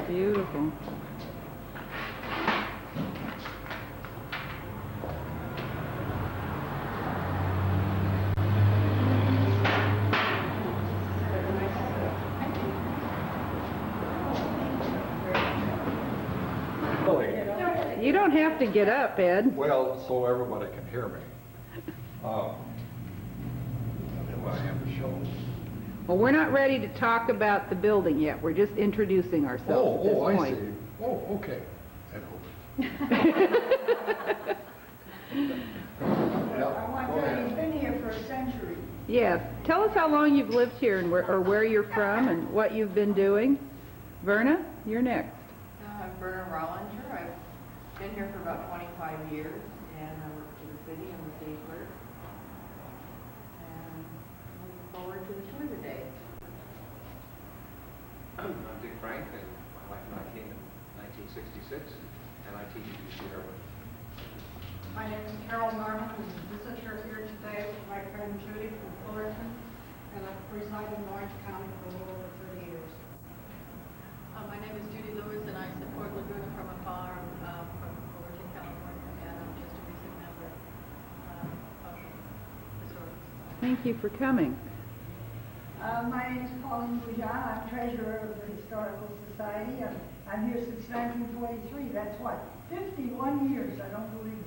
Beautiful. You don't have to get up, Ed. Well, so everybody can hear me. Who I am to show. Well, we're not ready to talk about the building yet. We're just introducing ourselves at this I point. see. Oh, okay. That I want to tell you, you've been here for a century. Yes. Tell us how long you've lived here and where you're from and what you've been doing. Verna, you're next. I'm Verna Rollinger. I've been here for about 25 years, and I work for the city. I'm a day clerk. And looking forward to the tour today. I'm Dick Frank, and my wife and I came in 1966, and I teach at UC Irvine. My name is Carol Norman. I'm a visitor here today with my friend Judy from Fullerton, and I've resided in Orange County for a little over 30 years. My name is Judy Lewis, and I support Laguna from afar from Fullerton, California, and I'm just a recent member of the Historical Society. Thank you for coming. My name is Pauline Boujan. I'm treasurer of the Historical Society. I'm here since 1943. That's what? 51 years. I don't believe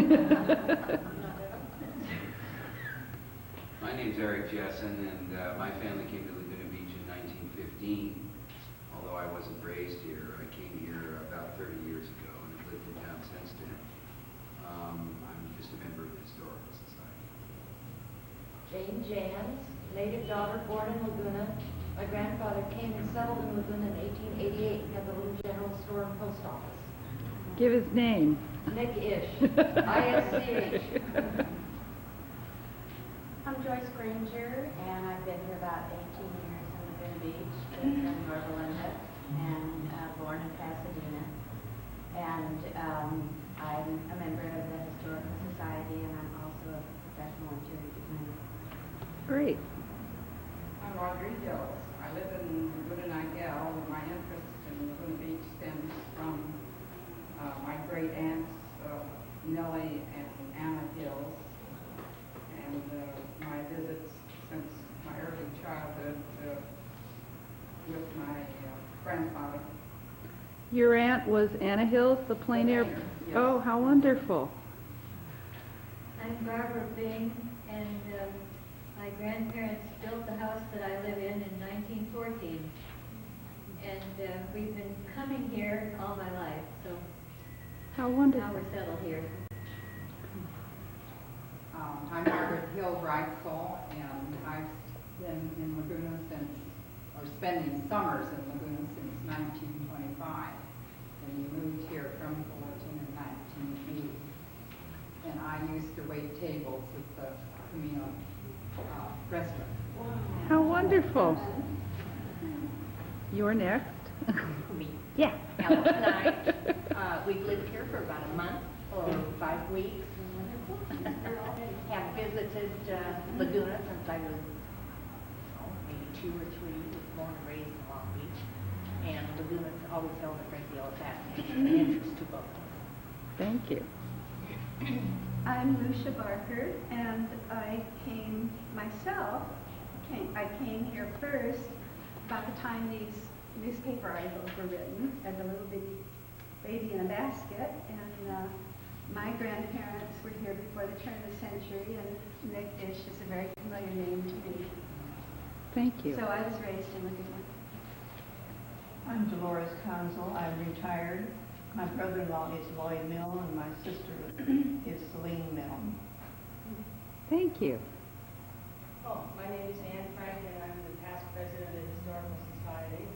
it. My name's Eric Jessen, and my family came to Laguna Beach in 1915. Although I wasn't raised here, I came here about 30 years ago and have lived in town since then. I'm just a member of the Historical Society. Jane Jans, native daughter, born in Laguna. My grandfather came and settled in Laguna in 1888 and had the little general store and post office. Give his name. Nick Ish, I-S-C-H. I'm Joyce Granger, and I've been here about 18 years in Laguna Beach, based in North Linda, and born in Pasadena. And I'm a member of the Historical Society, and I'm also a professional interior designer. Great. I'm Audrey Hills. I live in Laguna Niguel, and my interest in Laguna Beach stems from my great aunts, Nellie and Anna Hills, and my visits since my early childhood with my grandfather. Your aunt was Anna Hills, the plein air. Yes. Oh, how wonderful. I'm Barbara Bing, and my grandparents built the house that I live in 1914. And we've been coming here all my life, so How wonderful. now we're settled here. I'm Margaret Hill Reitzel, and I've been in Laguna or spending summers in Laguna since 1925. And we moved here from Fullerton in 1980. And I used to wait tables at the Camino restaurant. How wonderful. You're next. Me. Yeah. Ellen and I, we've lived here for about a month or 5 weeks. Have visited Laguna since I was maybe 2 or 3, born and raised in Long Beach. And Laguna's always held a great deal of fascination and interest to both of us. Thank you. I'm Lucia Barker, and I came myself. I came here first about the time these newspaper articles were written as a little bitty baby in a basket, and my grandparents were here before the turn of the century, and Nick Ish is a very familiar name to me. Thank you. So I was raised in Laguna. I'm Dolores Consul. I'm retired. My brother-in-law is Lloyd Mill, and my sister is Celine Mill. Thank you. Oh, my name is Anne Frank, and I'm the past president of the Historical Society.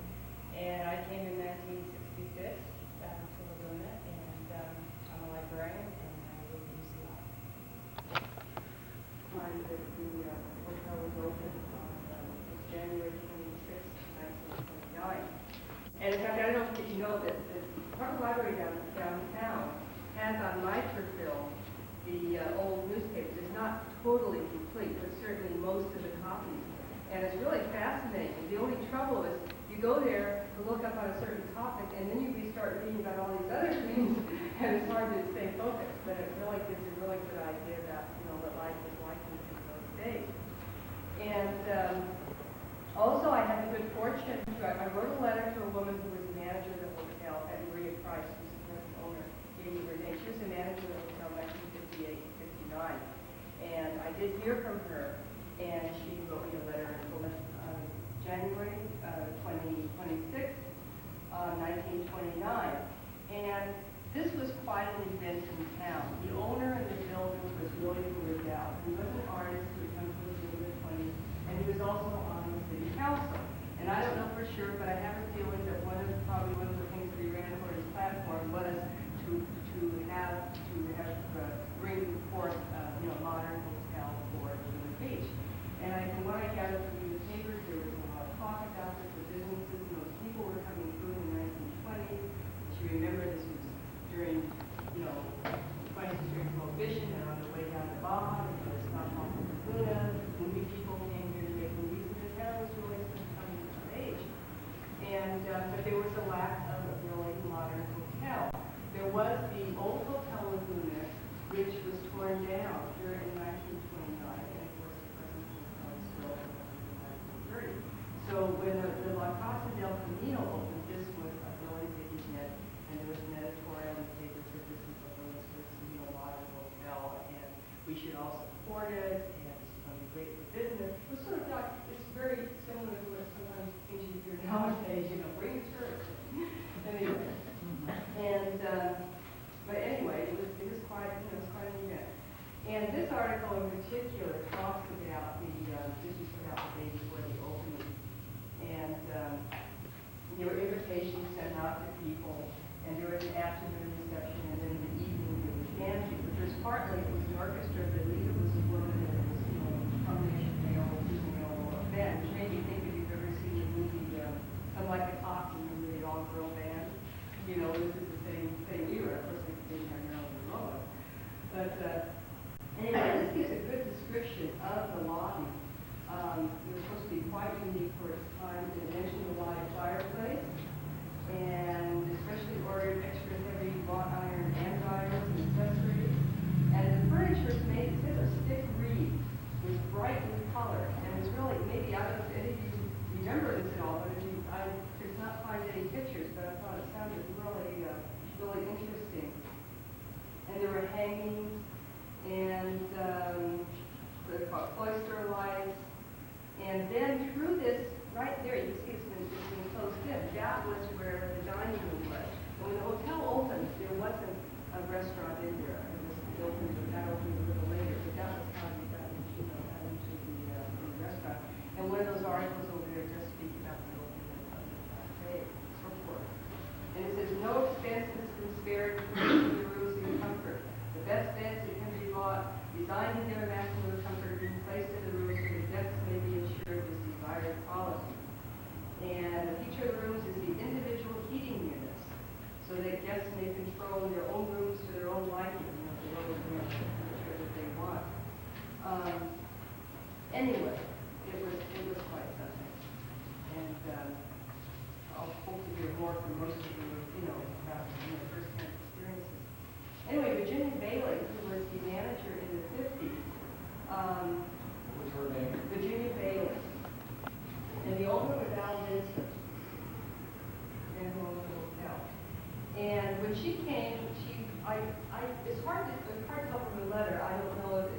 And I came in 1966 to Laguna, and I'm a librarian, and I live in UCI. The hotel was opened on January 26, 1929. And in fact, I don't know if you know that the public library downtown has on microfilm the old newspapers. It's not totally complete, but certainly most of the copies. And it's really fascinating. The only trouble is You go there to look up on a certain topic, and then you start reading about all these other things, and it's hard to stay focused. But it really gives a really good idea about what life was like in those days. And also, I had the good fortune. I wrote a letter to a woman who was the manager of the hotel, at Maria Price, who's the present owner, gave me her name. She was the manager of the hotel in 1958 and 59. And I did hear from her, and she wrote me a letter in January 26, 1929. And this was quite an event in town. The owner of the building was William Liddell. He was an artist who had come to the in the 20s, and he was also on the city council. And I don't know for sure, but I have a feeling that probably one of the things that he ran for his platform was to bring forth modern hotel for Laguna Beach. And from what I gathered from the papers, there was a lot of talk about this, the businesses, and those people were coming through in the 1920s. As you remember, this was during 20th century Prohibition. They're on their way down to Baja. They were stopped off in Laguna. Movie people came here to make movies, and the town was really coming of age. And but there was a lack of a really modern hotel. There was the old Hotel Laguna, which was torn down during 1929, and of course the present hotel is still in 1930. So when the La Casa del Camino opened, this was a really big event, and there was an editorial in the paper that said this is a really modern hotel, and we should all support it, and it's going to be great for business. It was sort of like, it's very similar to what sometimes things you hear nowadays, bring the church. Anyway. And but anyway, it was quite it was quite an event. And this article in particular talks about this was about the day before the opening, and there were invitations sent out to people, and there was an afternoon reception, and then in the evening there was dancing, which was partly it was an orchestra. The leader was a woman, and it was combination male female band. Which made me think if you've ever seen the movie Some Like a Cop, remember the all-girl band. This is the same era. Of course, they didn't have Marilyn Monroe. But anyway, this gives a good description of the lobby. It was supposed to be quite unique for its time. It mentioned the live fireplace, and especially ordered extra heavy wrought iron andirons and accessories. And the furniture is made, it says, of stiff reed, was brightly colored, and it's really, maybe, I don't know if any of you remember this at all, but I could not find any pictures, but I thought it sounded really interesting. And there were hangings, and the cloister lights, and then through this, right there, you can see it's been closed in, that was where the dining room was. And when the hotel opened, there wasn't a restaurant in there. It opened a little later, but that was how you got into the restaurant. And one of those articles over there just speaks about the opening of the cafe, so forth. And it says, no expense has been spared for the rooms and comfort. The best beds that can be bought, designed to give a maximum of comfort, are being placed in the rooms so the guests may be ensured with desired quality. And the feature of the rooms is the individual heating units, so that guests may control their own rooms to their own liking, the level of temperature that they want. Anyway, it was quite something. And I'll hope to hear more from most of you, about first-hand experiences. Anyway, Virginia Bailey, who was the manager in the 50s, What's her name? Virginia Bailey, and the owner was Al Vincent, and who owned the hotel. And when she came, it's hard to tell from the letter. I don't know if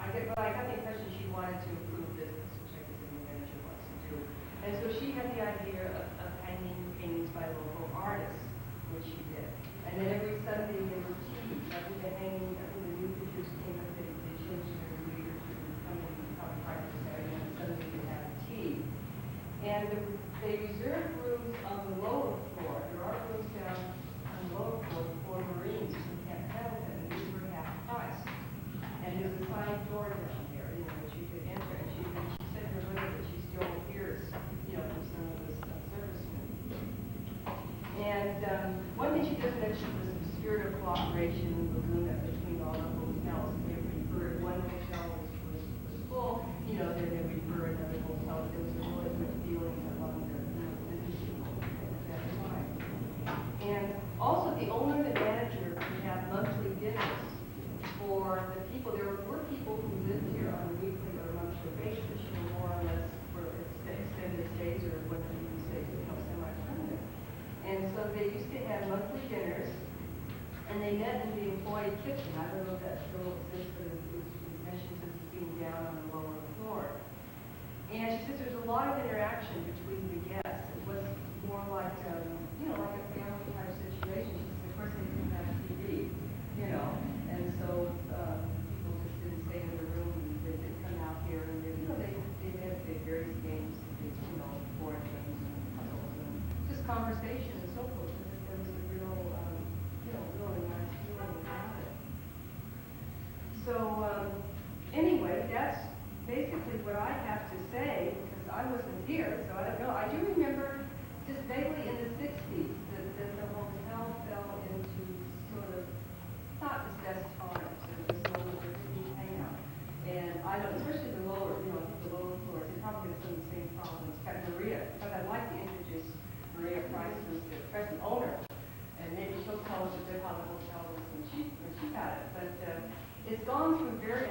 but I got the impression she wanted to improve business, which I think the manager wants to do. And so she had the idea of hanging paintings by local artists, which she did. And then every Sunday there were tea. I think the new pictures came up, they changed their readers to come in and probably practice there, and then Sunday they had tea. And they reserved rooms on the lower floor. There are rooms down on the lower floor for Marines who can't have them, and these were half price. And there's a side door down there, that you could enter. And she said in her letter that she still hears, from some of the servicemen. And one thing she does mention was the spirit of cooperation in Laguna between all the hotels. They referred, one hotel was full, then they referred another hotel. There was a really good feeling among the business and they met in the employee kitchen. I don't know if that still exists, but it was mentioned as being down on the lower floor. And she says there's a lot of interaction between the guests. It was more like, you know, like a family type situation. She says, of course, they didn't have TV, you know, and so people just didn't stay in their room. They did come out here, and they, you know, they had various games, you know, board games and puzzles and just conversation and so forth. And there was a real, you know, really nice feeling about it. So anyway, that's basically what I have to say, because I wasn't here, so I don't know. I do remember just vaguely in the 60s that the hotel fell into sort of, not the best times. It was sort of a really hangout. And I don't, especially the lower, you know, the lower floors, they probably had some of the same problems. In fact, Maria, but I'd like to introduce Maria Price, who's the present owner. And maybe she'll tell us a bit how the hotel was when she had it. But it's gone through very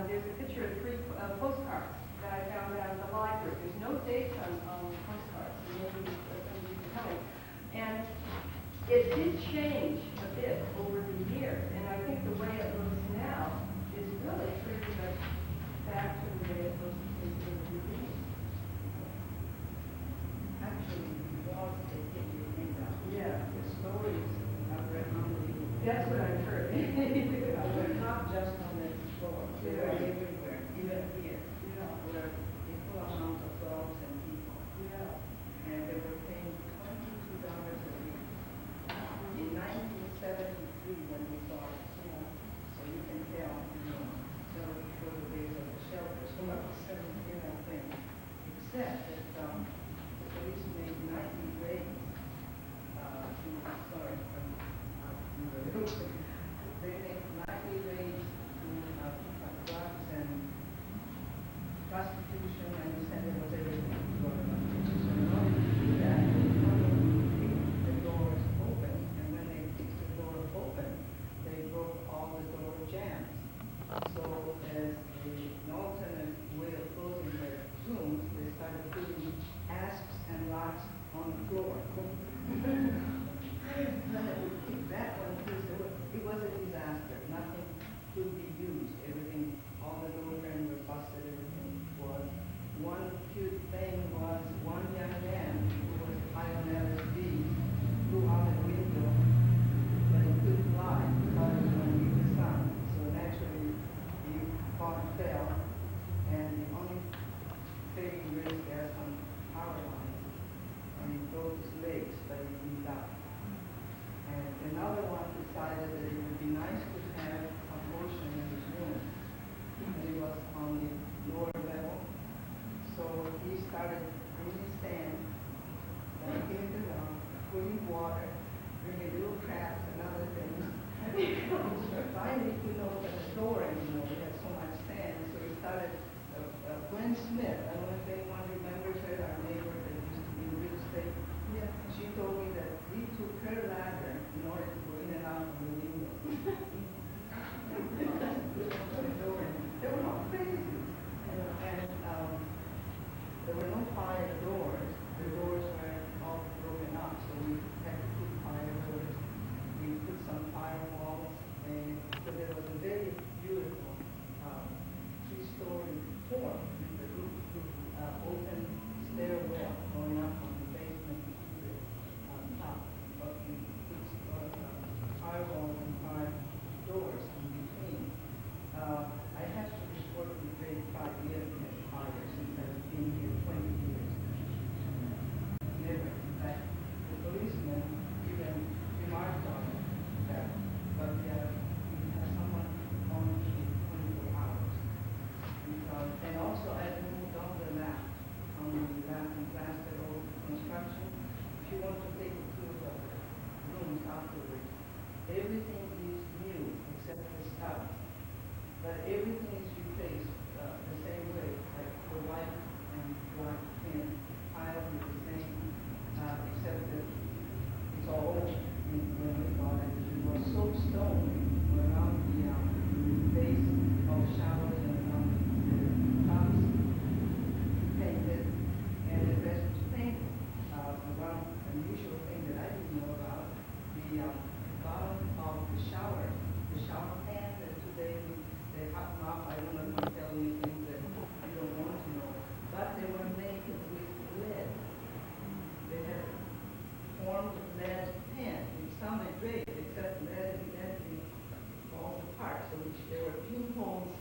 there's a picture of 3 postcards that I found out at the library. There's no dates on the postcards, so maybe somebody can tell me. And it did change a bit over the years, and I think the way it looks now is really pretty much back to the way it looked in the beginning. Actually, was taking your name out. Yeah. The stories I've read on the That's what I've heard. They're not just on the floor. They're Yeah. everywhere, even here. Yeah. Where equal amounts of dogs and people. Yeah. And they were paying $22 a week. In 1973, when we started, so you can tell, you know, so before the days of the shelter, so I was 17, I think, except that the police made nightly raids. They made nightly raids to drugs and prostitution, and you said there was everything going on. So in order to do that, they keep the doors open, and when they keep the door open, they broke all the door jambs. So as an alternate way of closing their rooms, they started putting asps and rocks on the floor. That one, it was a disaster. Nothing could be used. Everything, all the door frames were busted. Everything was. One cute thing was one young man who was high on LSD flew out the window, but he couldn't fly because it was underneath the sun. So naturally, he fell, and the only saving grace there some power lines, and he broke his legs, but he died. And another one decided that it would be nice to have a motion in his room. And it was on the lower level. So he started bringing sand, making it around, putting water, bringing little crabs and other things. Finally, he couldn't open the door anymore. He had so much sand. So he started, Gwen Smith, I don't know if anyone remembers her, our neighbor that used to be in real estate. Yeah. She told me that he took her ladder in order to go in and out of the window. They were all crazy. And there were no fire doors. The doors were all broken up, so we had to put fire doors. We put some firewalls, and so there was a very beautiful 3-story form with the roof, open stairwell going up from the basement to the top of the 6th floor.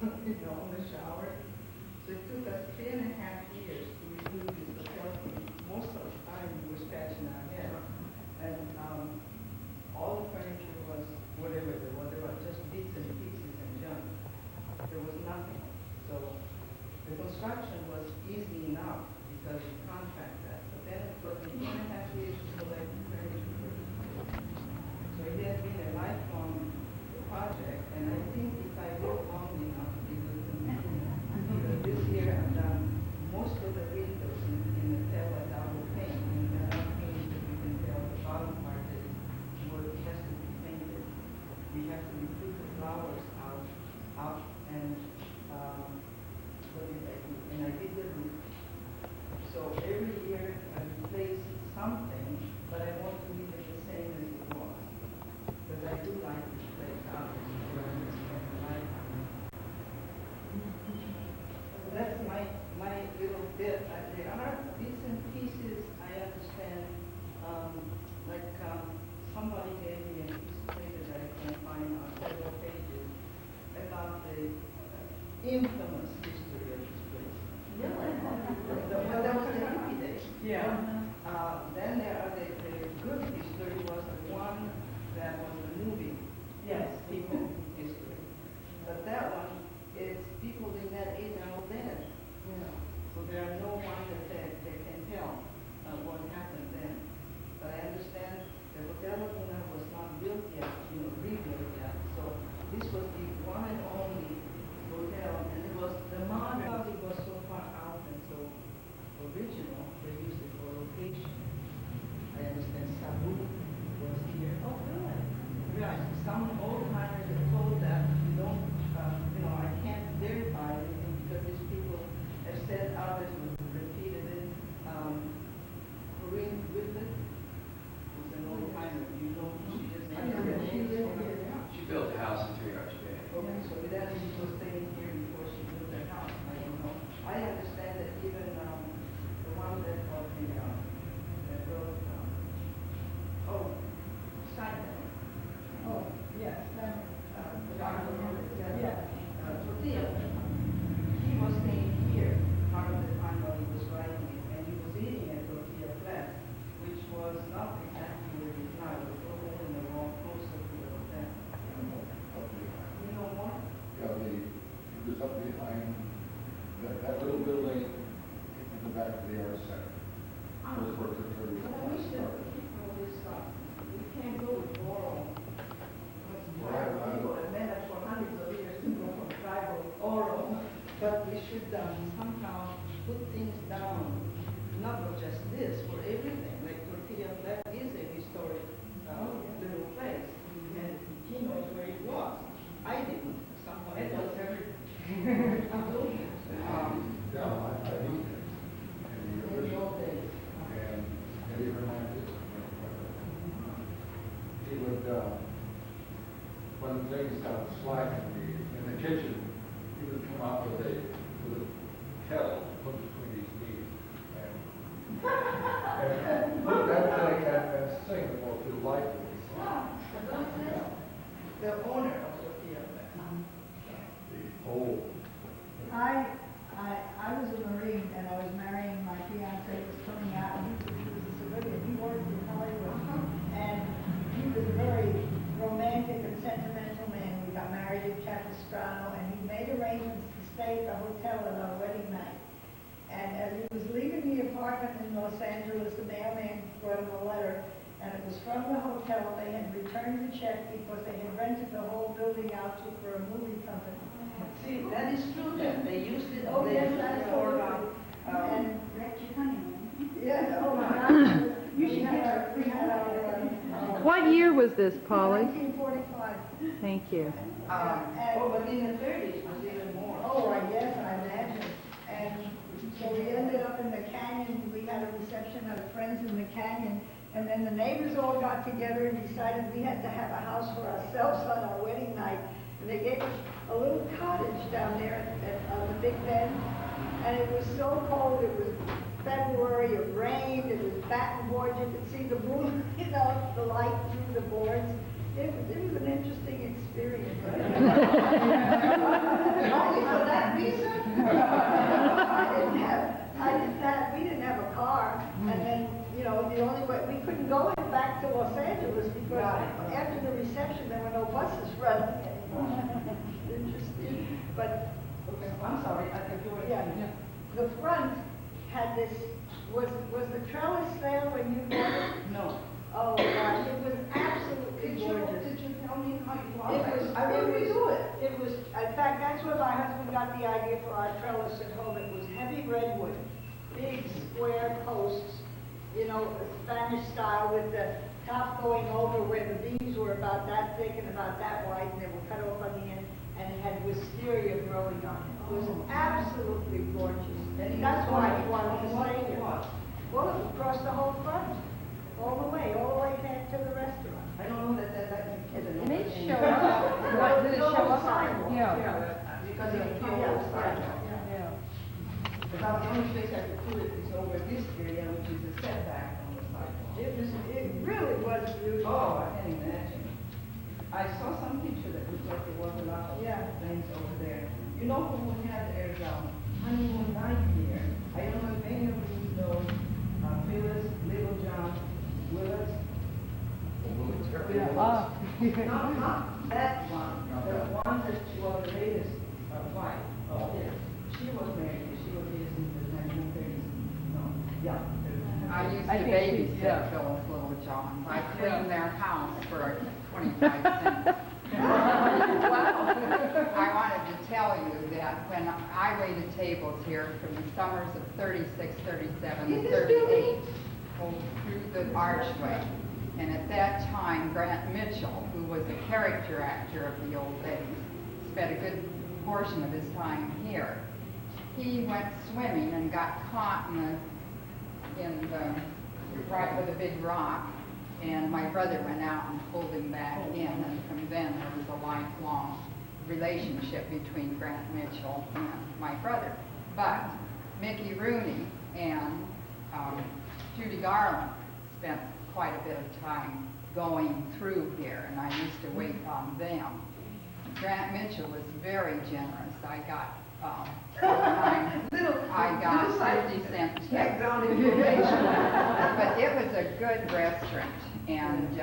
in the shower. So it took us 3.5 years to redo this hotel. Most of the time we were scratching our head. And all the furniture was whatever there was. There were just bits and pieces and junk. There was nothing. So the construction was easy enough because we contract that. But then it took 3.5 years to select the furniture. So it has been a lifelong project, and I think if I work long enough, it will continue. Because this year I've done most of the windows in the tell a double pane, and the double pane that you can tell the bottom part that it has to be painted. We have to put the flowers out, and what did I do? And I did the roof. So every year I replace something, but I want to leave it the same as it was. Because I do like this place out where I spend the night. So that's my little bit. There are bits and pieces I understand, somebody gave me a piece of paper that I can find on several pages about the infamous history of this place. Really? Well, that was the hippie days. Yeah. Then there are the good history was the one that was the movie. Yes. People history. But that one is people in that age are all dead. So there are no one that can tell what happened then. But I understand the Hotel Laguna was not built yet, rebuilt yet. So this was the one and only hotel, and it was the modern. It was so far out and so original. They used it for location. I understand Sabu was here. Oh, really? Right. Some old timers have told that you don't, I can't verify anything because these people have said others would repeated it. Corinne Whitlet was an old timer. You know who she is? She built a house in 3 Arch Bay. Okay, so that she was staying here before she built her house. I don't know. I understand that even the one that wrote Simon. Oh, yes, Simon. Tortilla. He was staying here part of the time while he was writing it, and he was eating a tortilla flat, which was not exactly where it is now. It was a little in the wall closer to the hotel. You know what? Yeah, it was up behind that little building in the back of the art center. Those were the third. But I wish that people all this stuff. We can't go with oral. People have met us for hundreds of years to go from tribal oral. But we should somehow put things down, not just this, for everything. Like Tortilla Flat is a historic little place, and he knows where it was. I didn't. Somebody knows everything. Yeah, I knew it. In the old days. And Eddie Hernandez. He would, when things got slack in the kitchen, he would come out with a kettle to put between his knees and put that thing and sing the most delightful song. The owner of Tortilla Flat. Oh. I was a Marine and I was marrying my fiance was coming out and he was a civilian. He worked in Hollywood and he was a very romantic and sentimental man. We got married in Capistrano and he made arrangements to stay at the hotel on our wedding night. And as he was leaving the apartment in Los Angeles, the mailman brought him a letter and it was from the hotel. They had returned the check because they had rented the whole building out for a movie company. See, that is true that they used it. Oh, they yes, used that's it all for, right. And Richard Honeyman. yes, oh my God. You should get we had our What year was this, Polly? 1945. Thank you. but in the 30s was even more. Oh, I guess, I imagine. And so we ended up in the canyon. We had a reception of friends in the canyon. And then the neighbors all got together and decided we had to have a house for ourselves on our wedding night. And they gave us a little cottage down there at the Big Bend. And it was so cold. It was February. It rained. It was batten board. You could see the moon, the light through the boards. It was an interesting experience. Only for that reason. We didn't have a car, and then, you know, the only way, we couldn't go back to Los Angeles because after the reception, there were no buses running anymore. Interesting, but. Okay, I'm sorry, I can do it. Yeah, the front had this, was the trellis there when you bought it? No. Oh, gosh, it was absolutely gorgeous. Did you tell me how you bought It it? was, I will redo it. It was, in fact, that's where my husband got the idea for our trellis at home. It was heavy redwood, big square posts, you know, Spanish style with the top going over where the beams were about that thick and about that wide, and they were cut off on the end, and it had wisteria growing on it. It was absolutely gorgeous. And that's why he wanted to stay here. Well, across the whole front, all the way back to the restaurant. I don't know that It may show up. What, did it show up? Yeah. because it came Yeah. sidewalk. Yeah. About the only place I could put it is over this area, which is a setback on the sidewalk. It really was beautiful. Oh, I can't imagine. I saw some picture that looked like there was a lot of things over there. You know who we had their honeymoon night here? I don't know if any of you know Phyllis, Little John, Willis. Ah. Not that one, the one that she was the latest wife. She was married, she was here since the 1930s. No, yeah. I used I to think babysit she's, yeah. Phyllis Little John. I cleaned their house for 25 cents. Well, I wanted to tell you that when I waited tables here from the summers of 36, 37, and 38, through the archway, and at that time, Grant Mitchell, who was a character actor of the old days, spent a good portion of his time here. He went swimming and got caught right with a big rock, and my brother went out and pulled him back in, and from then there was a lifelong relationship between Grant Mitchell and my brother. But Mickey Rooney and Judy Garland spent quite a bit of time going through here, and I used to wait on them. Grant Mitchell was very generous. I got 50 cent tip. But it was a good restaurant, and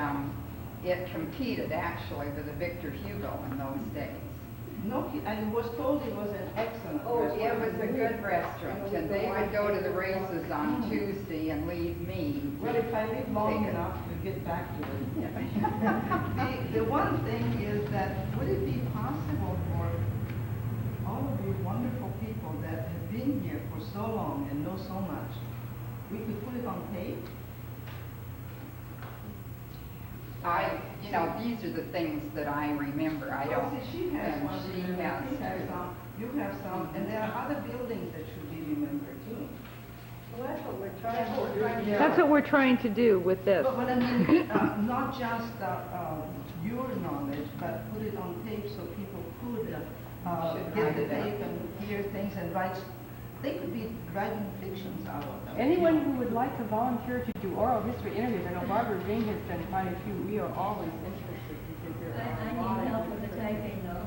it competed actually with the Victor Hugo in those days. No, I was told it was an excellent It was a good restaurant, and they would go to the races on Tuesday and leave me. Well, if I live long enough to get back to it. The one thing is that would it be possible for all of you wonderful people that have been here for so long and know so much, we could put it on tape? These are the things that I remember. I don't. Well, see, she has one, she has some, you have some, and there are other buildings that should be remembered too. Well, that's what we're trying to do. That's what we're trying to do with this. But I mean, not just your knowledge, but put it on tape so people could get the tape and hear things and write. They could be writing fictions out of them. Anyone who would like to volunteer to do oral history interviews, I know Barbara Ving has done quite a few. We are always interested because there are I a lot need of help with the typing though.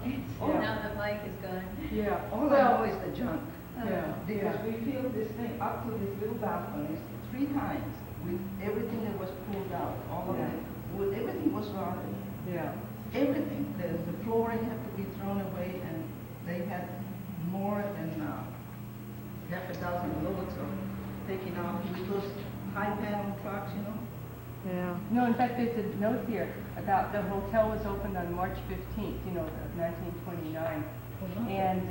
Now the mic is gone. Yeah. All I know is the junk. Yeah. Because we filled this thing up to these little balconies 3 times with everything that was pulled out. All of it. Everything was rotten. Yeah. Everything. The flooring had to be thrown away, and they had more than half a dozen loads of taking out those high panel trucks, you know. Yeah. No, in fact, there's a note here about the hotel was opened on March 15th, of 1929. And,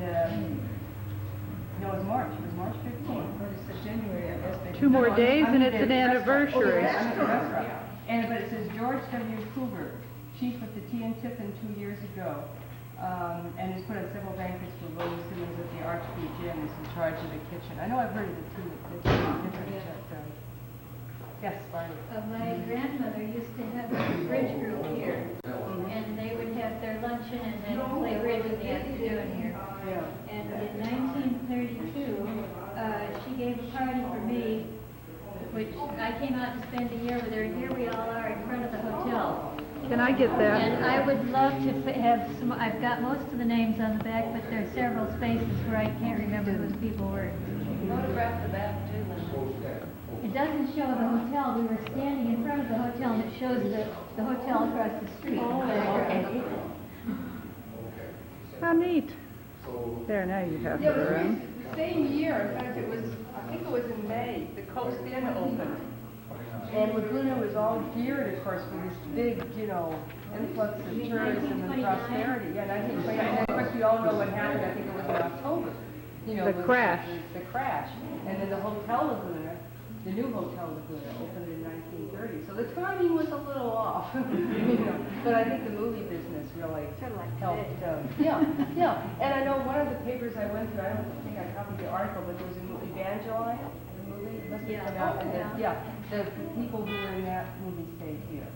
no, it was March. It was March 15th. But it's January, I guess. 2 more days and it's an anniversary. Restaurant. But it says George W. Cougar, chief of the Tea and Tiffin 2 years ago. And has put on several banquets for William Simmons at the Archbeach Inn, is in charge of the kitchen. I know I've heard of it too. It's different. Yes, Barney. My grandmother used to have a bridge group here, and they would have their luncheon and then play bridge in the afternoon here. Yeah. And in 1932, she gave a party for me, which I came out to spend a year with her. Here we all are in front of the hotel. Can I get that? And I would love to have some, I've got most of the names on the back, but there are several spaces where I can't remember who the people were. Photograph the back too, It doesn't show the hotel. We were standing in front of the hotel and it shows the hotel across the street. Oh, okay. How neat. There, now you have Yeah, the it room. was the same year, in fact, it was, I think it was in May, the Coast Inn opened. And Laguna was all geared, of course, for this big, you know, influx of tourism and prosperity. Yeah, 1929. And of course, we all know what happened. I think it was in October. You know, The crash. The crash. And then the Hotel Laguna, the new Hotel Laguna, opened in 1930. So the timing was a little off. You know, but I think the movie business really helped. Yeah. And I know one of the papers I went to, I don't think I copied the article, but there was a movie, Evangeline, the movie. It must have come out. And the people who were in that movie stayed here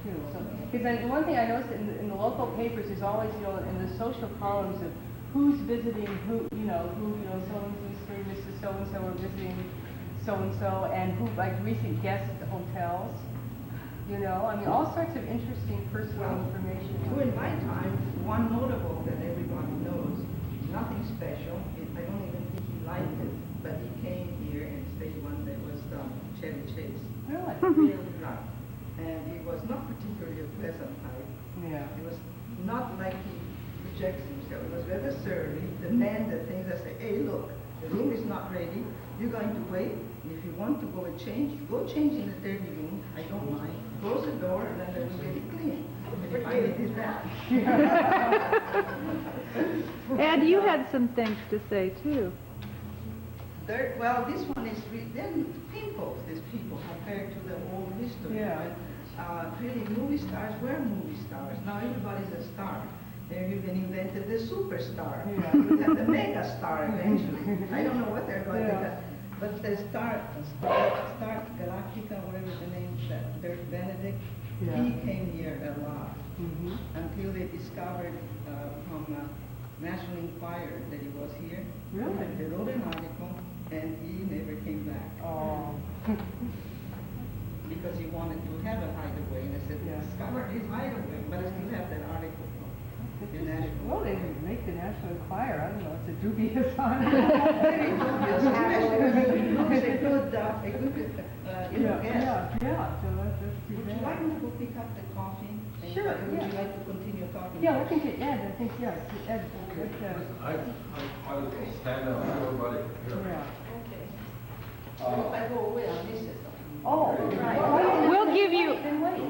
too. So, because the one thing I noticed in the local papers is always, you know, in the social columns of who's visiting who, so and so, Mrs. So and so are visiting so and so, and who, like recent guests at the hotels. You know, I mean, all sorts of interesting personal information. In my time, one notable that everybody knows, nothing special. I don't even think he liked it, but he came here and stayed one day was Chevy Chase. Really? Really right. And he was not particularly a pleasant type. Yeah. It was not like he projects himself. It was rather surly, demanded things. I say, hey, look, the room is not ready. You're going to wait. If you want to go and change, go change in the dirty room. I don't mind. Close the door and then we'll get it clean. And if I did that. Ed, you had some things to say too. Well, this one is then pimples, these people, compared to the old history. Yeah. Really, movie stars were movie stars. Now everybody's a star. They've even invented the superstar. Yeah. You have the mega star eventually. I don't know what they're going to do. But the Star Galactica, whatever the name is, that Dirk Benedict, he came here a lot until they discovered from National Enquirer that he was here. Really? They wrote an article, and he never came back. Oh. Because he wanted to have a hideaway, and I said, discovered his hideaway, but I still have that article. Well, they make the National Enquirer. I don't know. It's a dubious honor. Very dubious. Especially a good guest. Yeah. So that's Would you like me to go pick up the coffee? Sure. Would you like to continue talking? Yeah, I think Ed. I think Ed. I will stand up for everybody here. Yeah. If I go away, I'll miss it. Oh, right. We'll give you, Wait.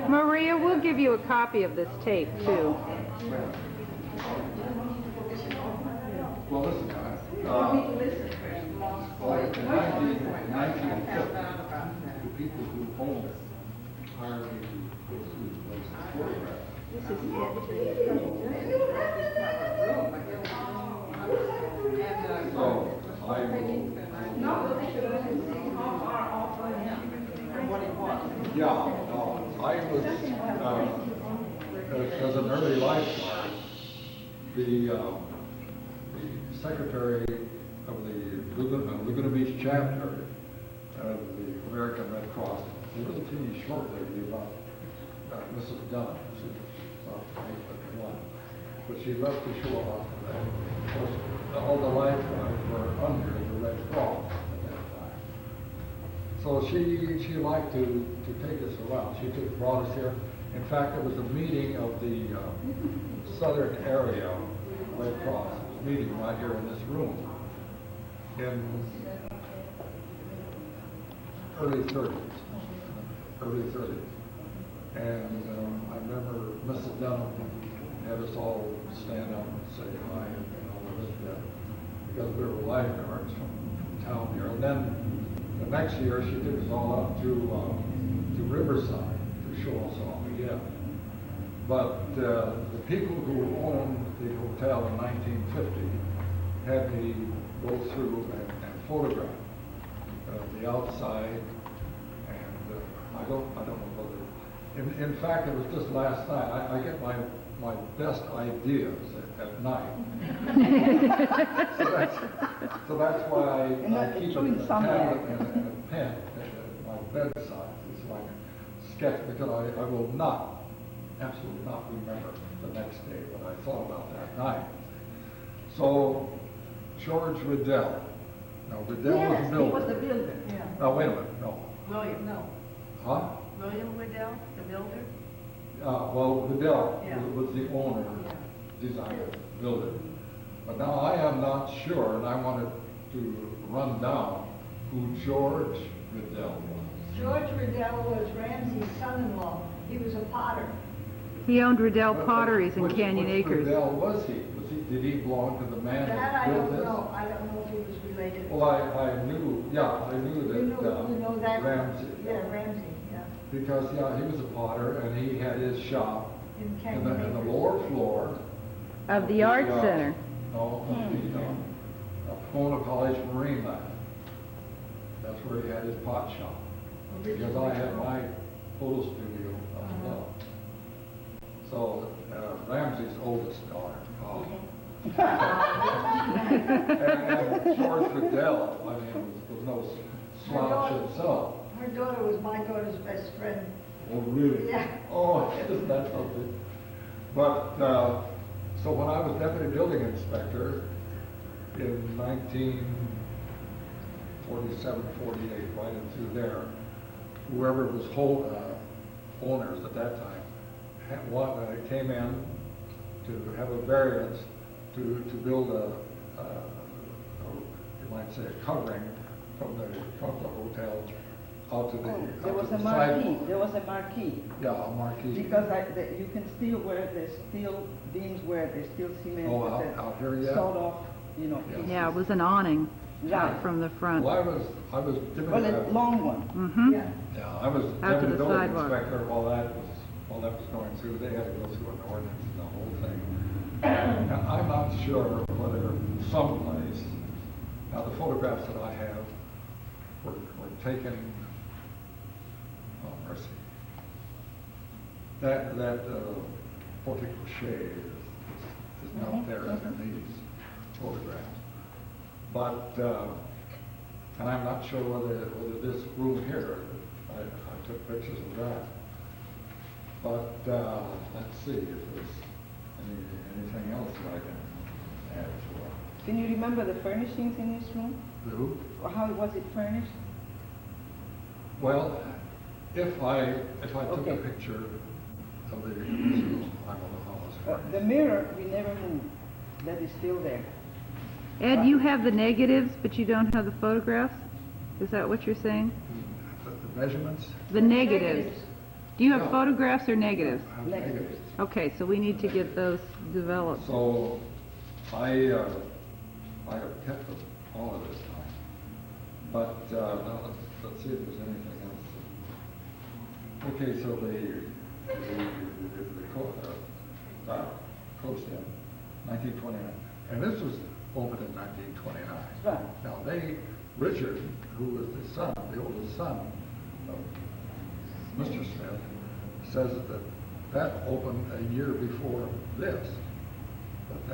Maria, we'll give you a copy of this tape too. Well, listen, like in 1950, the people who owned it hired me to go through the place and photograph. So I will. Yeah, I was, as an early lifeguard, the secretary of the Laguna Beach chapter of the American Red Cross, a little teeny short lady about Mrs. Dunn. She was about 8'1", but she loved to show off that. Of course, all the lifeguards were under the Red Cross at that time. So she liked to take us around. She brought us here. In fact, it was a meeting of the southern area Red Cross. It was a meeting right here in this room in early 30s. And I remember Mrs. Dunham had us all stand up and say hi and all of this, because we were lifeguards from town here. And then the next year, she took us all up to Riverside to show us all again. But the people who owned the hotel in 1950 had me go through and photograph the outside. And I don't know whether. In fact, it was just last night. I get my best ideas at night. so that's why I keep a tablet and a pen at my bedside, so I can sketch because I will not, absolutely not remember the next day what I thought about that night. So, George Riddell. Now, Riddell was a Yes, he builder. was the builder, yeah. Now, wait a minute, no. William, no. Huh? William Riddell, the builder? Well, Riddell Yeah. was the owner, Yeah. designer, builder. But now I am not sure, and I wanted to run down who George Riddell was. George Riddell was Ramsey's son-in-law. He was a potter. He owned Riddell But Potteries in which Canyon Acres. Riddell was he? Did he belong to the man That that I built don't this? know. I don't know if he was related. Well, I knew You know that that? Ramsey. Yeah, Ramsey, yeah. Because, he was a potter, and he had his shop In in Canyon the Acres. lower floor. Of the Art Center. No, of the Pomona College Marine Lab. That's where he had his pot shop. Because I had my photo studio up above. So, Ramsey's oldest daughter, Holly. and George Riddell, I mean, was no slouch himself. Her daughter was my daughter's best friend. Oh, really? Yeah. Oh, isn't that something? But, so when I was deputy building inspector in 1947, 48, right into there, whoever was owners at that time, came in to have a variance to build you might say, a covering from the hotel out to the There was a sidewalk. marquee, there was a marquee. Yeah, a marquee. Because you can still where the steel beams where they still cement. Oh, out here, yeah. Sawed off, pieces. Yeah, it was an awning out Right. from the front. Well, I was doing Well, a that. long one. Mm-hmm. Yeah. Yeah, I was Out to deputy the building sidewalk. inspector while that was going through. They had to go through an ordinance and the whole thing. And I'm not sure whether someplace, now the photographs that I have were taken, oh mercy. That portrait cliche is not there in these photographs. But, and I'm not sure whether this room here, I took pictures of that. But let's see if there's anything else that I can add to it. Can you remember the furnishings in this room? Who? Or how was it furnished? Well, if I took Okay. a picture of this room, I don't know how it's furnished. The mirror, we never moved. That is still there. Ed, you have the negatives, but you don't have the photographs? Is that what you're saying? The measurements? The negatives. Do you have photographs or negatives? I have negatives. Okay, so we need to get those developed. So I have kept them all of this time. But now let's see if there's anything else. Okay, so the coast in 1929, and this was opened in 1929. Right. Now Richard, who was the son, the oldest son of Mr. Smith, says that opened a year before this. But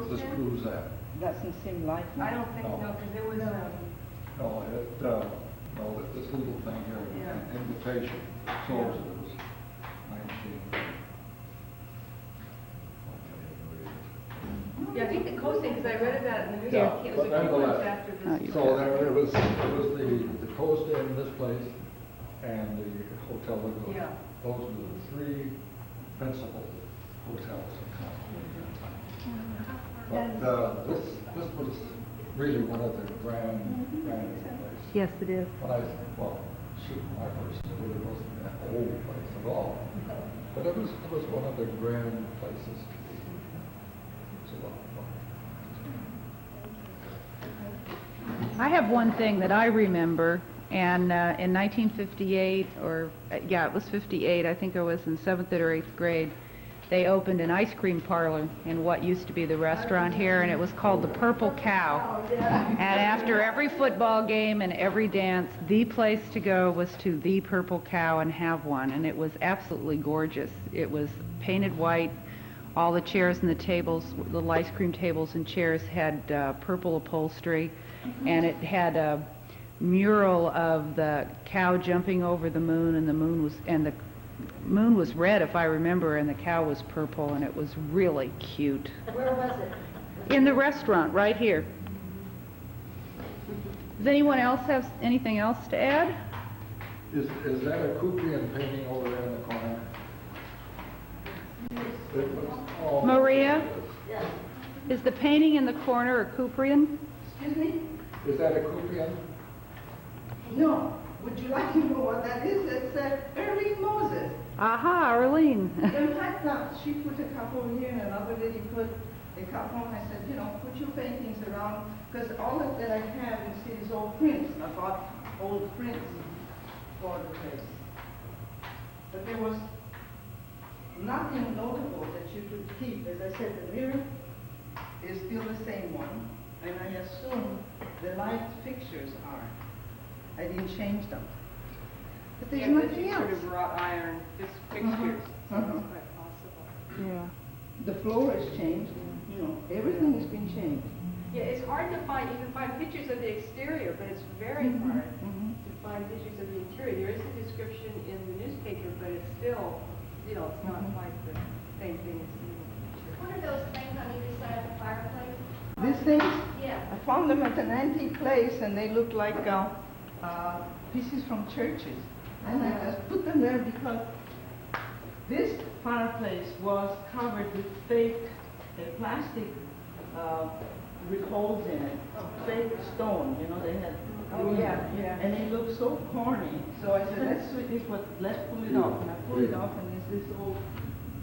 this proves that. Doesn't seem like it. I don't think so, because there was, No, this little thing here, Yeah. invitation, shows it was 19. yeah, I think the coasting, because I read about it in the Yeah, movie, it but was a few months nonetheless, after this. so there was the coast in this place and the Hotel Laguna. Yeah. Those were the three principal hotels in town. But this was really one of the grandest places. Yes, it is. When I first, it really wasn't that old place at all. But it was one of the grand places to be. It's a lot of fun. I have one thing that I remember, and in 1958, it was 58, I think I was in 7th or 8th grade, they opened an ice cream parlor in what used to be the restaurant here, and it was called the Purple Cow. And after every football game and every dance, the place to go was to the Purple Cow and have one, and it was absolutely gorgeous. It was painted white. All the chairs and the tables, the ice cream tables and chairs had purple upholstery, and it had mural of the cow jumping over the moon, and the moon was red, if I remember, and the cow was purple, and it was really cute. Where was it? In the restaurant, right here. Does anyone else have anything else to add? Is that a Kuprian painting over there in the corner? Oh, Maria? Yes. Is the painting in the corner a Kuprian? Excuse me? Is that a Kuprian? No. Would you like to know what that is? It's Erling Moses. Aha, Arlene. In fact, she put a couple here and another lady put a couple. I said, you know, put your paintings around, because all of that I have is old prints. I bought old prints for the place. But there was nothing notable that you could keep. As I said, the mirror is still the same one, and I assume the light fixtures are. I didn't change them. But there's nothing else. Sort of wrought iron, just fixtures. So it's quite possible. Yeah. The floor has changed. You know, everything has been changed. Yeah, it's hard to find. You can find pictures of the exterior, but it's very hard to find pictures of the interior. There is a description in the newspaper, but it's still, you know, it's not quite the same thing as seeing the picture. What are those things on either side of the fireplace? These things, Yeah. I found them at an antique place, and they look like pieces from churches. And I just put them there because this fireplace was covered with fake plastic with holes in it, fake stone. You know, they had. Oh, yeah, yeah. And they looked so corny. So I said, let's pull it off. And I pulled it off, and there's this old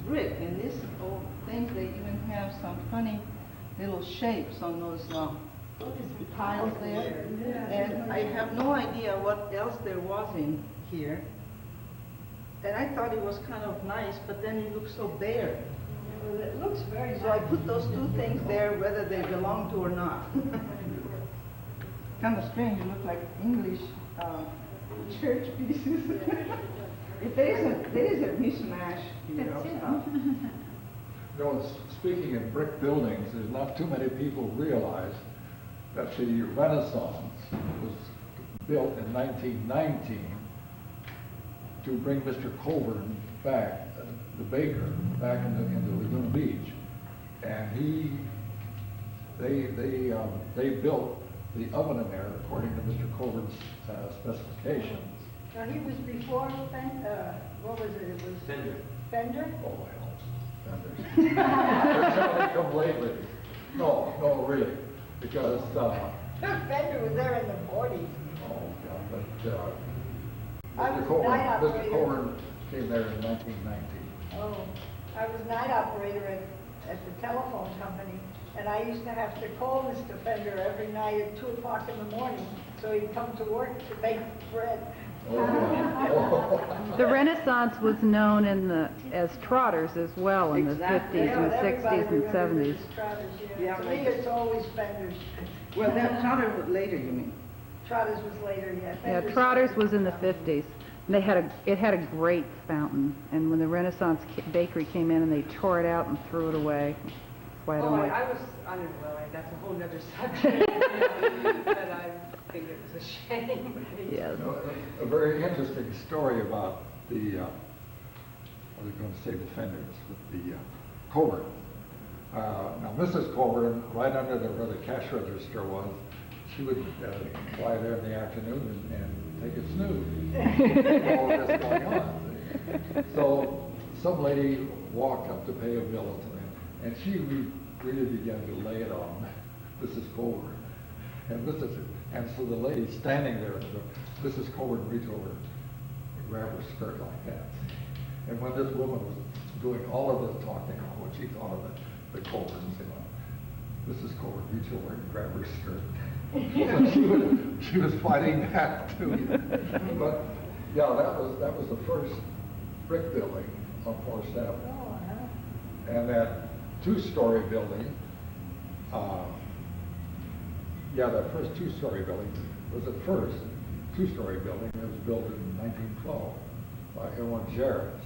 brick, and this old thing. They even have some funny little shapes on those tiles there. And I have no idea what else there was in here. And I thought it was kind of nice, but then it looks so bare. Well, it looks very nice. So I put those two things there, whether they belong to or not. Kind of strange. It looked like English church pieces. There is a mishmash here of stuff. You know, speaking of brick buildings, there's not too many people realize that the Renaissance was built in 1919 to bring Mr. Coburn back, the baker, back into Laguna Beach, and they built the oven in there according to Mr. Coburn's specifications. Now, he was before what was it? It was Fender. Fender? Oh, hell, Fenders. They're certainly come lately. No, really, because Fender was there in the 40s. oh God, but I was Mr. night Coburn operator. came there in 1919. Oh, I was night operator at the telephone company, and I used to have to call Mr. Fender every night at 2 o'clock in the morning, so he'd come to work to bake bread. Oh. The Renaissance was known as trotters as well in the 50s and 60s and 70s. Yeah. To me, it's always Fenders. Well, that Trotter was later, you mean? Trotters was later, yeah. Yeah, Fenders Trotters was in the 50s. And it had a great fountain, and when the Renaissance bakery came in and they tore it out and threw it away. That's why I don't like. That's a whole nother subject. But I think it was a shame. Yes. You know, a very interesting story about the, I was going to say the Fenders, with the Coburn. Now, Mrs. Coburn, right under where the cash register was, she would fly there in the afternoon and take a snooze. All this going on. So some lady walked up to pay a bill to them, and she really began to lay it on Mrs. Coburn. And so the lady standing there, Mrs. Coburn reached over and grabbed her skirt like that. And when this woman was doing all of this talking on what she thought of the Coburns, you know, Mrs. Coburn reached over and grabbed her skirt. So she was fighting back too. But yeah, that was the first brick building on 4th Avenue. And that two-story building, that first two-story building was the first two-story building that was built in 1912 by Erwin Jarvis.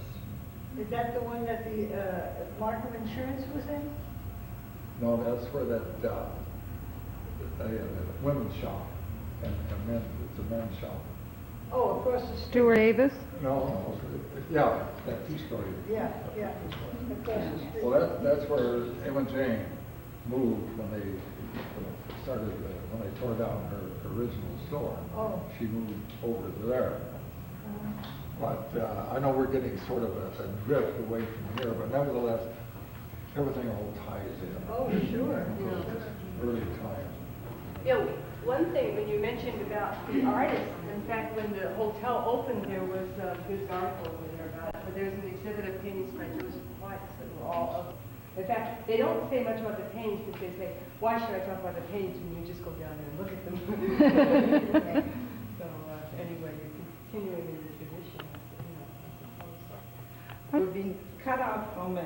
Is that the one that the Markham Insurance was in? No, that's where that women's shop men, it's a men's shop. Oh, across the street. Stuart Davis? No, yeah, that two-story. Yeah, yeah. Across the street. Well, that's where Em and Jane moved when they started, when they tore down her original store. Oh. She moved over to there. But I know we're getting sort of a drift away from here, but nevertheless, everything all ties in. Oh, sure. Early times. Yeah, one thing, when you mentioned about the artists, in fact, when the hotel opened, there was a good article over there about it, but there's an exhibit of paintings by Louis White that were all of. In fact, they don't say much about the paintings, because they say, why should I talk about the paintings when you just go down there and look at them? So, anyway, you're continuing in the tradition. We've been cut out from a,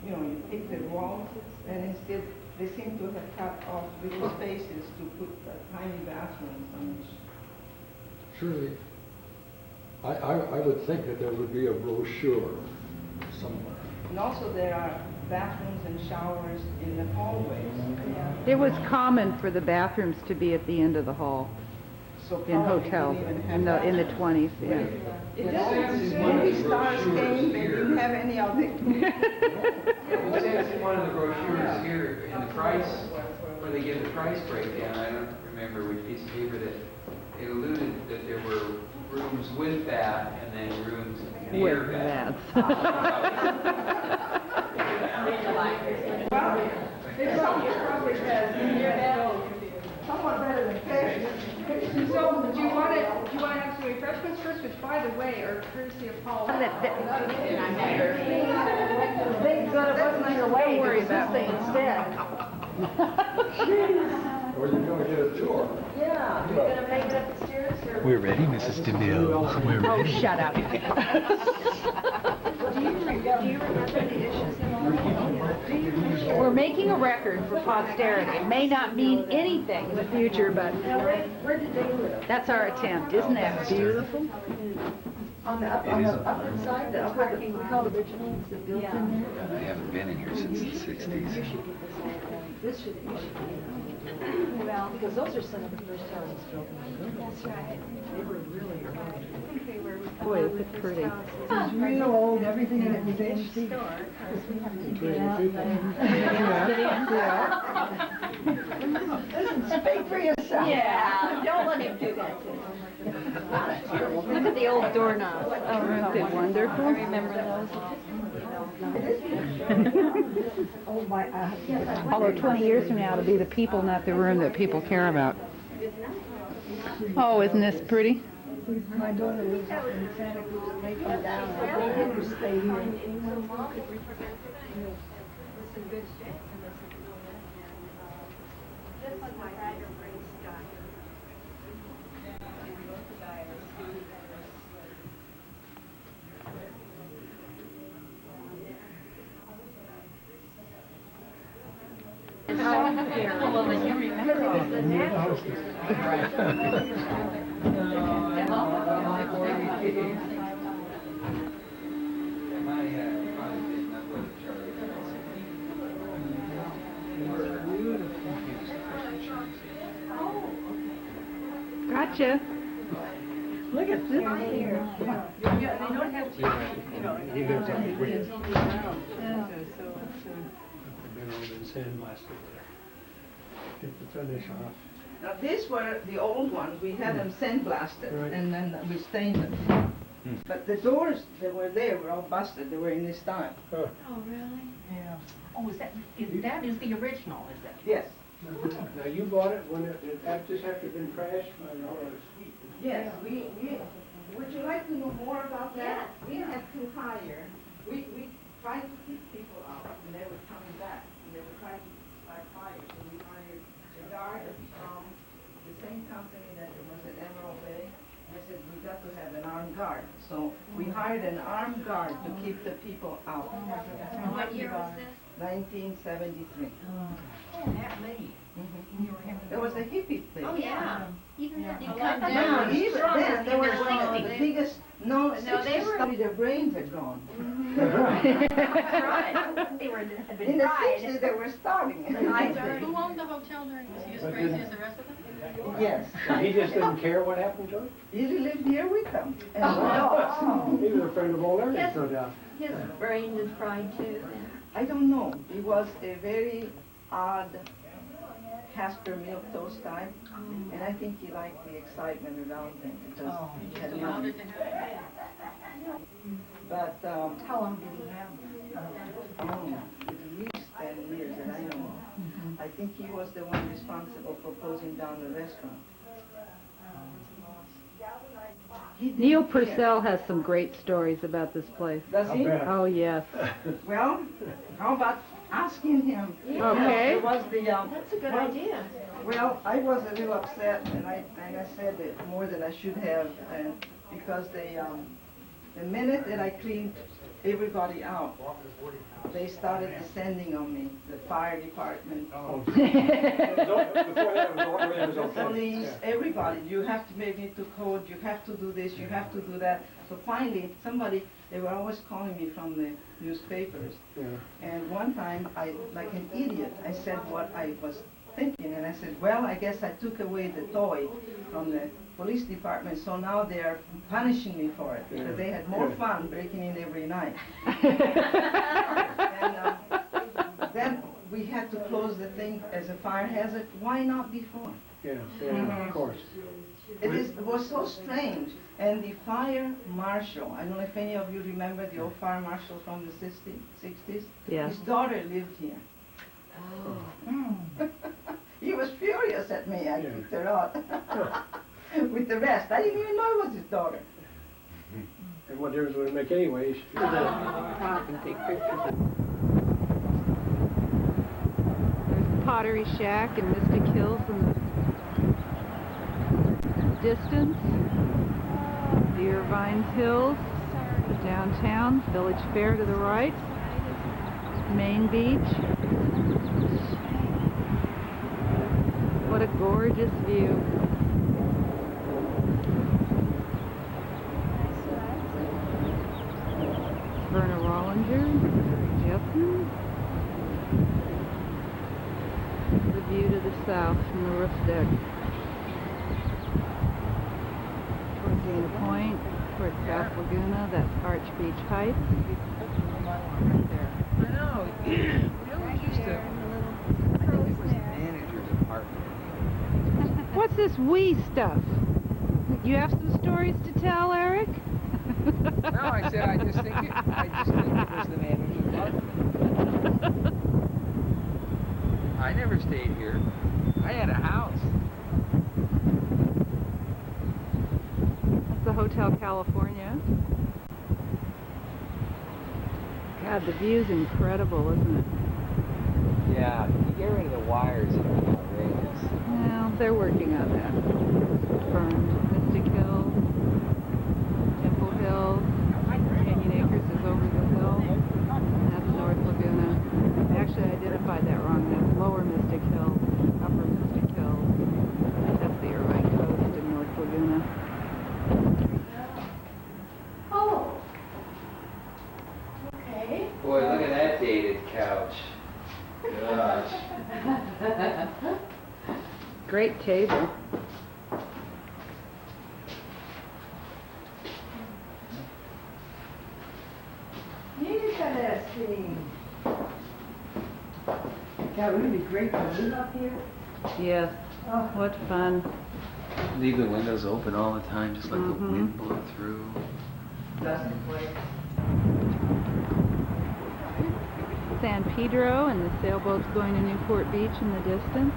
you pick the walls, and instead they seem to have cut off little spaces to put tiny bathrooms on each. Surely, I would think that there would be a brochure somewhere. And also there are bathrooms and showers in the hallways. It was common for the bathrooms to be at the end of the hall So in probably hotels didn't even have in the that. 20s. Yeah. It doesn't, movie stars came, they didn't have any of it. It says in one of the brochures here in the price, where they give the price breakdown, I don't remember which piece of paper, that it alluded that there were rooms with bath and then rooms near With bath. Well, there's some probably has near that. Somewhat better than fish. So, do you want to have some refreshments first, which, by the way, are courtesy of Paul? Thank God it wasn't on your way. Don't worry about me. Instead. Or you're going to get a tour. Yeah, you're going to make it up the stairs, or? We're ready, Mrs. DeMille. We're Oh, ready. shut up. Do you remember the issues in all? We're making a record for posterity. It may not mean anything in the future, but Where did they live? that's our attempt. Isn't that beautiful? On the upper side, the upper, we call it original, is it built in there? I haven't been in here since the 60s. This should be. Well, because those are some of the first houses built in Laguna. That's right. They were really early. I think they were. Boy, is it pretty. It's real old, everything in it was antique. Listen, speak for yourself. Yeah, don't let him do that to you. Look at the old doorknobs. Aren't they wonderful? I remember those. Oh, my, Although 20 years from now, it'll be the people, not the room, that people care about. Oh, isn't this pretty? my daughter lives up in Santa Cruz, and they come down, and they have to stay here. Well, then you remember all the natural. Gotcha. Look at this here. Yeah, they don't have to, you know. He lives on the green. So it's, I've been over and sandblasted there. Get the finish off. Now, these were the old ones. We had them sandblasted, Right. and then we stained them. But the doors that were there were all busted. They were in this time. Oh, really? Yeah. Oh, that is the original, is it? Yes. Now, you bought it when it just after it been trashed? Yes, would you like to know more about that? We had to hire, we tried to keep people out, and they were coming back, and they were trying to start fires, so we hired a guard from the same company that was at Emerald Bay. They said, we got to have an armed guard, so we hired an armed guard to keep the people out. What year was this? 1973. Oh, that late. There was a hippie thing. Oh, yeah. Even that didn't Yeah. come down. Even then, there was in the the 60s. biggest No, No, they 60s, were- their brains are gone. Right. They were In the 60s, they were starving. Who owned the hotel during, was he as crazy as the rest of them? Yes. He just didn't care what happened to him? He lived here with them. And He was a friend of old Larry's, no doubt. His brain was fried too. I don't know. He was a very odd Casper milk toast type, and I think he liked the excitement around him because he had money. But How long did he have? at least 10 years that I know of. I think he was the one responsible for closing down the restaurant. Neil Purcell has some great stories about this place. Does he? Oh, yes. Well, how about asking him? Okay. It was the, That's a good idea. Well, I was a little upset, and I said it more than I should have, and because the minute that I cleaned everybody out, they started descending on me, the fire department, police, everybody. You have to make it to code, you have to do this, you have to do that. So finally, they were always calling me from the newspapers. Yeah. And one time, like an idiot, I said what I was thinking, and I said, well, I guess I took away the toy from the police department, so now they're punishing me for it, because they had more fun breaking in every night. And then we had to close the thing as a fire hazard. Why not before? Yeah, of course. It was so strange. And the fire marshal, I don't know if any of you remember the old fire marshal from the 60s. Yes. His daughter lived here. He was furious at me. I kicked her out. With the rest. I didn't even know it was his daughter. And what difference would it make anyway? You should Stop and take pictures. There's Pottery Shack and Mystic Hills in the distance. The Irvine Hills, the downtown, Village Fair to the right, Main Beach. What a gorgeous view. Verna Rollinger, Jessen. The view to the south from the roof deck. Towards Dana Point, towards South Laguna, that's Arch Beach Heights. Right there. I know. We always used to. I think it was the manager's apartment. What's this wee stuff? You have some stories to tell, Eric? No, I said I just think it was the manager's apartment. I never stayed here. I had a house. That's the Hotel California. God, the view's incredible, isn't it? Yeah, you get rid of the wires, it would be outrageous. Well, they're working on that. Burned. Mystic Hill, Temple Hill, Canyon Acres is over the hill. That's North Laguna. Actually, I identified that wrong. That's Lower Mystic Hill, Upper Mystic Hill. That's the Irvine Coast in North Laguna. Oh. Okay. Boy, look at that dated couch. Gosh. Great table. Interesting. That would be great to live up here. Yes. Oh. What fun. Leave the windows open all the time, just let the wind blow through. Dusty place. San Pedro and the sailboats going to Newport Beach in the distance.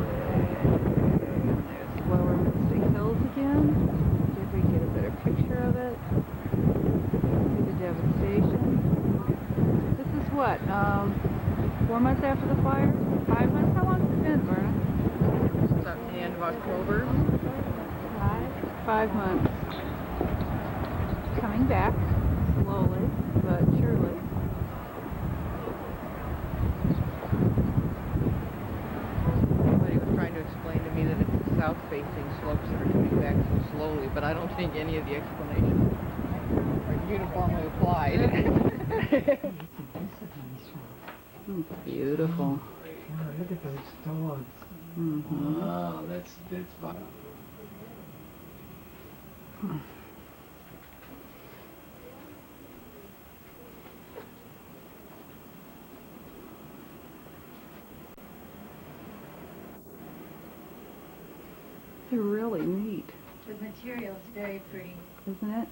There's Lower Mystic Hills again. See if we can get a better picture of it. See the devastation. This is what, 4 months after the fire? 5 months? How long has it been, Verna? It's at the end of October. 5 months. Coming back, slowly, but surely. south-facing slopes that are coming back so slowly, but I don't think any of the explanations are uniformly applied. Beautiful. Wow, look at those dogs. Mm-hmm. Wow, that's fun. They're really neat, The material's very pretty. isn't it?